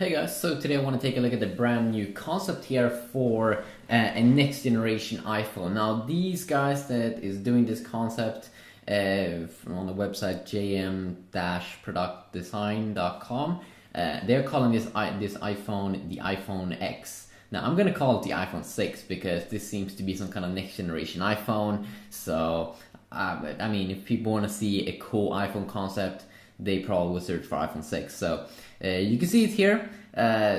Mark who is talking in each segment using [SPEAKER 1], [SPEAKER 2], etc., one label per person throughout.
[SPEAKER 1] Hey guys, so today I want to take a look at the brand new concept here for a next generation iPhone. Now these guys that is doing this concept on the website jm-productdesign.com, they're calling this iPhone the iPhone X. Now I'm gonna call it the iPhone 6 because this seems to be some kind of next generation iPhone. So I mean, if people want to see a cool iPhone concept, they probably will search for iPhone 6. So you can see it here.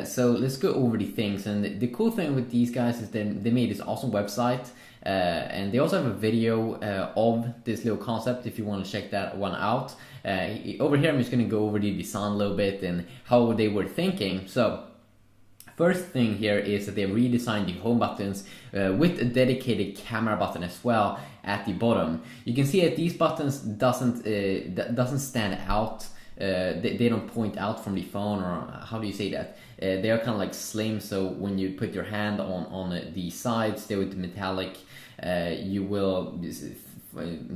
[SPEAKER 1] So let's go over the things. And the cool thing with these guys is they made this awesome website. And they also have a video of this little concept if you want to check that one out. Over here I'm just going to go over the design a little bit and how they were thinking. So first thing here is that they redesigned the home buttons with a dedicated camera button as well at the bottom. You can see that these buttons doesn't stand out. They don't point out from the phone, or how do you say that? They are kind of like slim, so when you put your hand on the sides there with the metallic, you will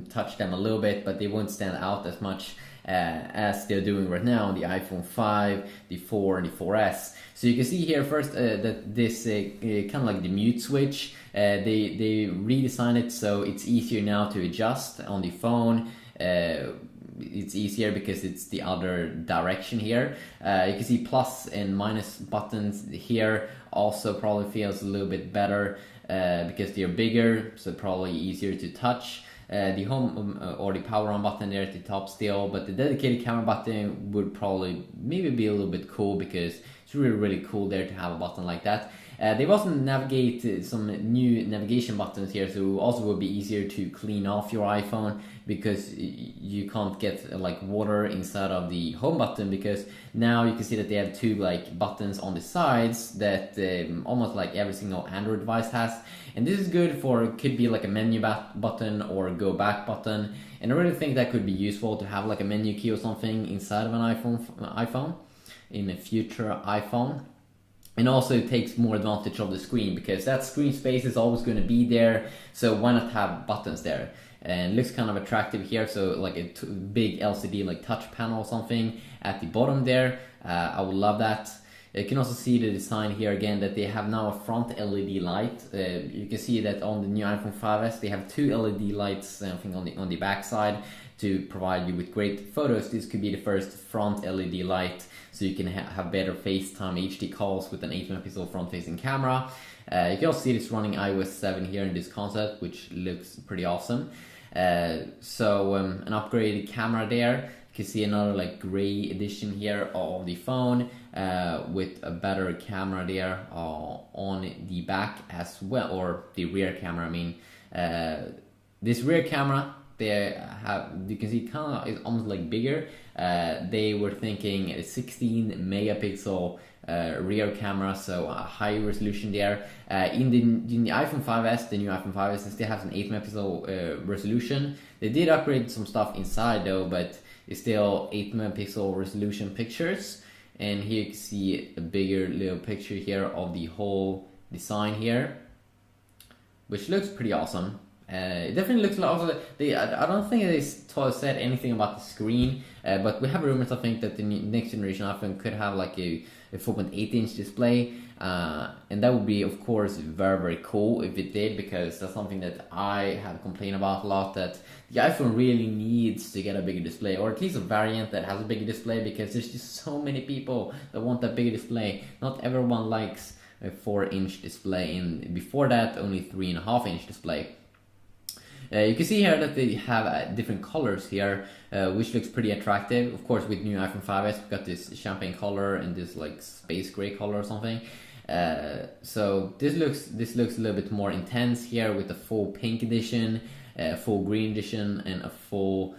[SPEAKER 1] touch them a little bit, but they won't stand out as much as they're doing right now on the iPhone 5, the 4 and the 4S. So you can see here first that this kind of like the mute switch, they redesigned it so it's easier now to adjust on the phone. It's easier because it's the other direction here. You can see plus and minus buttons here also probably feels a little bit better because they're bigger, so probably easier to touch. The home or the power on button there at the top still, but the dedicated camera button would probably maybe be a little bit cool because it's really cool there to have a button like that. They've also navigated some new navigation buttons here, so also will be easier to clean off your iPhone because you can't get like water inside of the home button, because now you can see that they have two like buttons on the sides that almost like every single Android device has. And this is good for, it could be like a menu button or a go back button. And I really think that could be useful to have like a menu key or something inside of an iPhone in a future iPhone. And also it takes more advantage of the screen because that screen space is always going to be there. So why not have buttons there? And it looks kind of attractive here. So like a big LCD like touch panel or something at the bottom there. I would love that. You can also see the design here again that they have now a front LED light. You can see that on the new iPhone 5s they have two LED lights, I think on the back side, to provide you with great photos. This could be the first front LED light, so you can have better FaceTime HD calls with an 8-megapixel front-facing camera. You can also see this running iOS 7 here in this concept, which looks pretty awesome. So an upgraded camera there. You can see another like gray edition here of the phone with a better camera there on the back as well, or the rear camera. I mean, this rear camera, you can see kind of is almost like bigger. They were thinking a 16 megapixel rear camera, so a high resolution there. In the iPhone 5s, the new iPhone 5s, they still have an 8 megapixel resolution. They did upgrade some stuff inside though, but it's still 8 megapixel resolution pictures. And here you can see a bigger little picture here of the whole design here, which looks pretty awesome. It definitely looks like also I don't think they said anything about the screen, but we have rumors I think that the next generation iPhone could have like a 4.8-inch display, and that would be of course very cool if it did, because that's something that I have complained about a lot, that the iPhone really needs to get a bigger display, or at least a variant that has a bigger display, because there's just so many people that want that bigger display. Not everyone likes a 4-inch display, and before that only 3.5-inch display. You can see here that they have different colors here, which looks pretty attractive. Of course, with new iPhone 5s, we've got this champagne color and this like space gray color or something. So this looks a little bit more intense here with the full pink edition, full green edition, and a full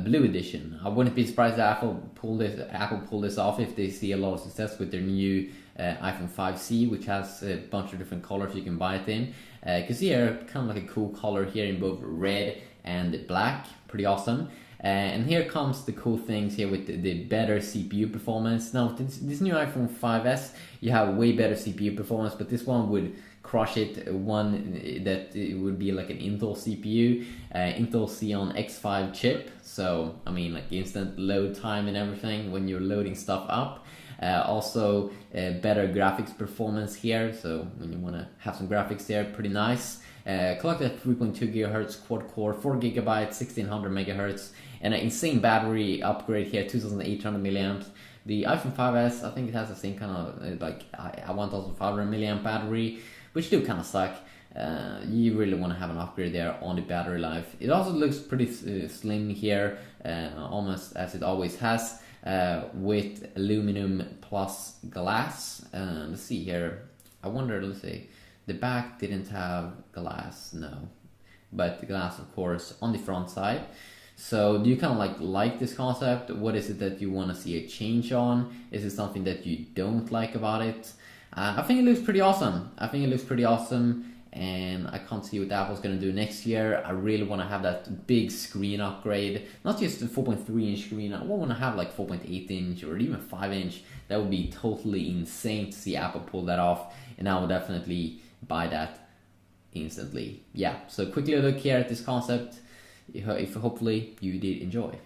[SPEAKER 1] blue edition. I wouldn't be surprised that Apple pull this off if they see a lot of success with their new iPhone 5C, which has a bunch of different colors you can buy it in. You can see here kind of like a cool color here in both red and black, pretty awesome. And here comes the cool things here with the better CPU performance. Now this new iPhone 5s, you have way better CPU performance, but this one would crush it. One that it would be like an Intel CPU, Intel Xeon X5 chip. So I mean, like instant load time and everything when you're loading stuff up. Also better graphics performance here, so when you want to have some graphics there, pretty nice. Clocked at 3.2 GHz quad core, 4 GB, 1600 MHz, and an insane battery upgrade here, 2800 milliamps. The iPhone 5s, I think it has the same kind of like a 1500 milliamp battery, which do kind of suck. You really want to have an upgrade there on the battery life. It also looks pretty slim here, almost as it always has. With aluminum plus glass. Let's see here. I wonder, let's see. The back didn't have glass, no. But the glass, of course, on the front side. So do you kind of like this concept? What is it that you want to see a change on? Is it something that you don't like about it? I think it looks pretty awesome. And I can't see what Apple's going to do next year. I really want to have that big screen upgrade, not just the 4.3 inch screen. I want to have like 4.8 inch or even 5 inch. That would be totally insane to see Apple pull that off, and I would definitely buy that instantly. Yeah, so quickly look here at this concept. If hopefully you did enjoy.